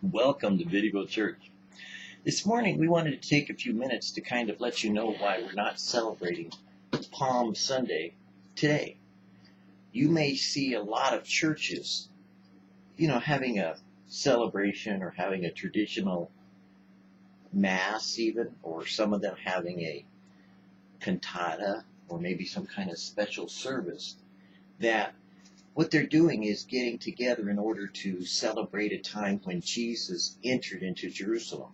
Welcome to VidDevoChurch. This morning we wanted to take a few minutes to kind of let you know why we're not celebrating Palm Sunday today. You may see a lot of churches, having a celebration or having a traditional mass even, or some of them having a cantata or maybe some kind of special service that what they're doing is getting together in order to celebrate a time when Jesus entered into Jerusalem.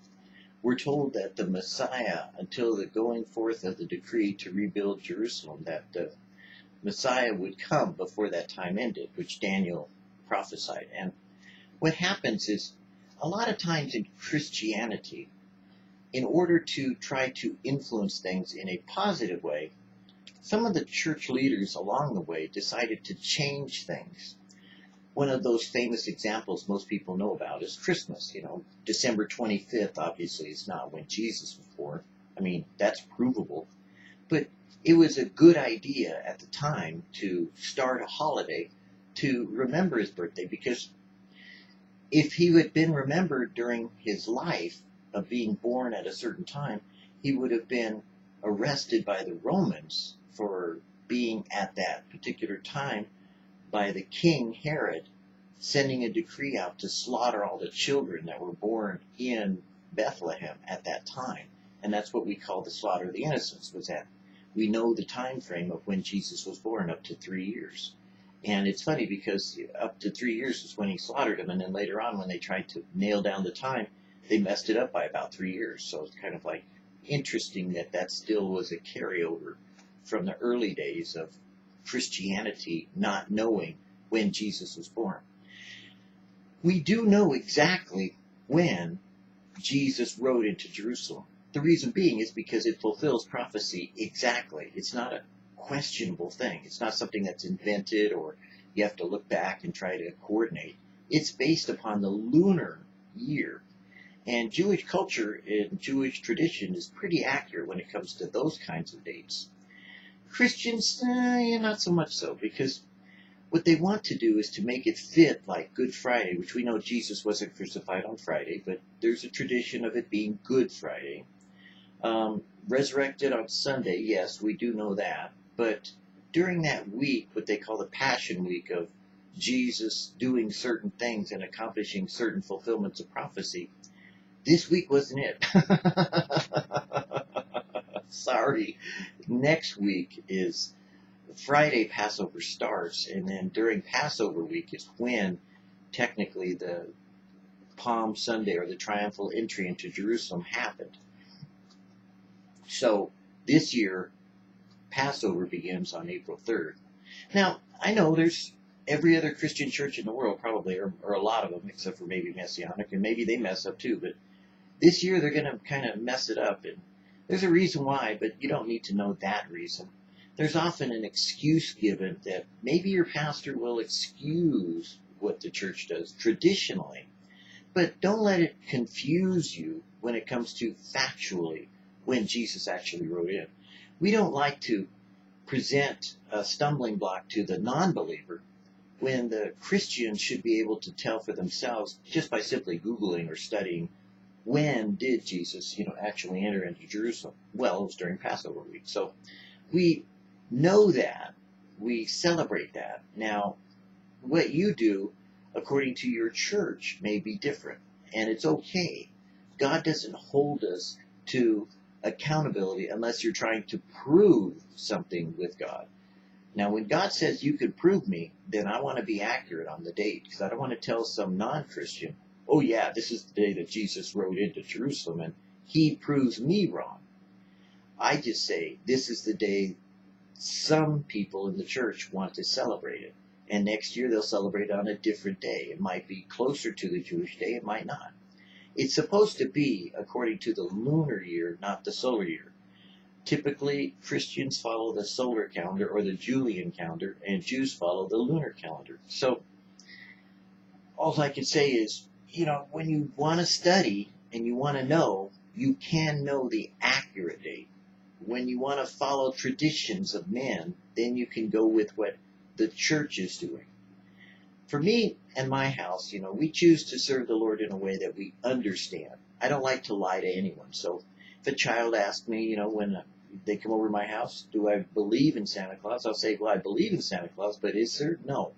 We're told that the Messiah, until the going forth of the decree to rebuild Jerusalem, that the Messiah would come before that time ended, which Daniel prophesied. And what happens is, a lot of times in Christianity, in order to try to influence things in a positive way, some of the church leaders along the way decided to change things. One of those famous examples most people know about is Christmas. December 25th, obviously, is not when Jesus was born. I mean, that's provable. But it was a good idea at the time to start a holiday to remember his birthday, because if he had been remembered during his life of being born at a certain time, he would have been arrested by the Romans for being at that particular time by the king Herod sending a decree out to slaughter all the children that were born in Bethlehem at that time. And that's what we call the slaughter of the innocents, was that we know the time frame of when Jesus was born, up to 3 years. And it's funny because up to 3 years is when he slaughtered them, and then later on when they tried to nail down the time, they messed it up by about 3 years. So it's kind of like interesting that that still was a carryover from the early days of Christianity not knowing when Jesus was born. We do know exactly when Jesus rode into Jerusalem. The reason being is because it fulfills prophecy exactly. It's not a questionable thing. It's not something that's invented or you have to look back and try to coordinate. It's based upon the lunar year. And Jewish culture and Jewish tradition is pretty accurate when it comes to those kinds of dates. Christians, not so much so, because what they want to do is to make it fit like Good Friday, which we know Jesus wasn't crucified on Friday, but there's a tradition of it being Good Friday. Resurrected on Sunday, yes, we do know that, but during that week, what they call the Passion Week of Jesus doing certain things and accomplishing certain fulfillments of prophecy, this week wasn't it. Sorry. Next week is Friday. Passover starts, and then during Passover week is when technically the Palm Sunday, or the triumphal entry into Jerusalem, happened. So this year, Passover begins on April 3rd. Now, I know there's every other Christian church in the world probably, or a lot of them, except for maybe Messianic, and maybe they mess up too, but this year they're going to kind of mess it up, and there's a reason why, but you don't need to know that reason. There's often an excuse given that maybe your pastor will excuse what the church does traditionally, but don't let it confuse you when it comes to factually when Jesus actually rode in. We don't like to present a stumbling block to the non-believer when the Christians should be able to tell for themselves just by simply Googling or studying, when did Jesus, actually enter into Jerusalem? Well, it was during Passover week. So we know that. We celebrate that. Now, what you do according to your church may be different, and it's okay. God doesn't hold us to accountability unless you're trying to prove something with God. Now, when God says you could prove me, then I want to be accurate on the date, because I don't want to tell some non-Christian, oh yeah, this is the day that Jesus rode into Jerusalem, and he proves me wrong. I just say, this is the day some people in the church want to celebrate it. And next year they'll celebrate it on a different day. It might be closer to the Jewish day, it might not. It's supposed to be according to the lunar year, not the solar year. Typically, Christians follow the solar calendar or the Julian calendar, and Jews follow the lunar calendar. So all I can say is, when you want to study and you want to know, you can know the accurate date. When you want to follow traditions of men, then you can go with what the church is doing. For me and my house, we choose to serve the Lord in a way that we understand. I don't like to lie to anyone. So if a child asks me, when they come over to my house, do I believe in Santa Claus? I'll say, well, I believe in Santa Claus, but is there? No.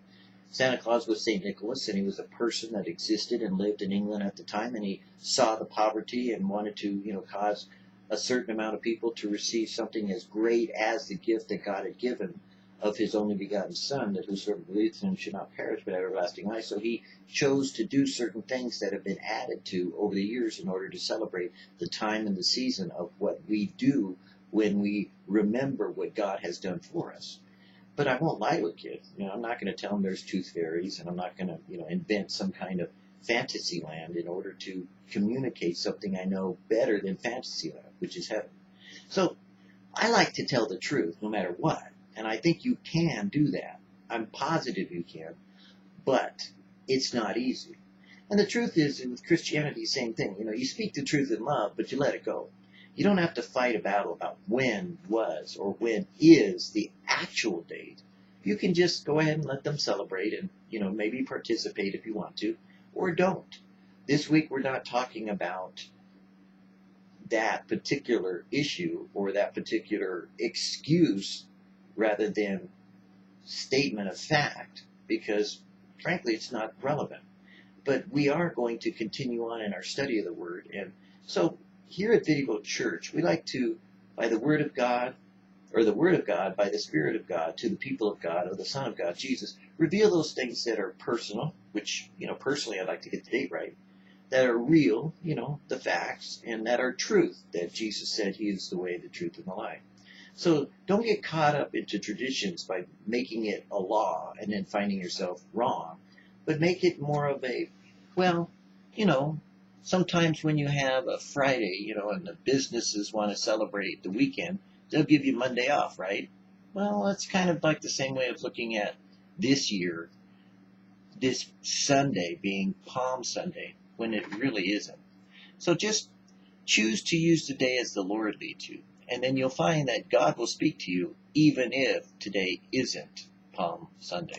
Santa Claus was St. Nicholas, and he was a person that existed and lived in England at the time, and he saw the poverty and wanted to, cause a certain amount of people to receive something as great as the gift that God had given of his only begotten Son, that whosoever believes in him should not perish but have everlasting life. So he chose to do certain things that have been added to over the years in order to celebrate the time and the season of what we do when we remember what God has done for us. But I won't lie to a kid. I'm not going to tell them there's tooth fairies, and I'm not going to, invent some kind of fantasy land in order to communicate something I know better than fantasy land, which is heaven. So I like to tell the truth no matter what. And I think you can do that. I'm positive you can, but it's not easy. And the truth is, with Christianity, same thing. You speak the truth in love, but you let it go. You don't have to fight a battle about when was or when is the actual date. You can just go ahead and let them celebrate and, maybe participate if you want to, or don't. This week we're not talking about that particular issue or that particular excuse rather than statement of fact, because frankly it's not relevant. But we are going to continue on in our study of the Word. And so here at VidDevoChurch, we like to, by the Word of God, or the Word of God, by the Spirit of God, to the people of God, or the Son of God, Jesus, reveal those things that are personal, which, personally I'd like to get the date right, that are real, the facts, and that are truth, that Jesus said he is the way, the truth, and the life. So don't get caught up into traditions by making it a law and then finding yourself wrong, but make it more of a, sometimes when you have a Friday, and the businesses want to celebrate the weekend, they'll give you Monday off, right? Well, it's kind of like the same way of looking at this year, this Sunday being Palm Sunday, when it really isn't. So just choose to use the day as the Lord leads you. And then you'll find that God will speak to you even if today isn't Palm Sunday.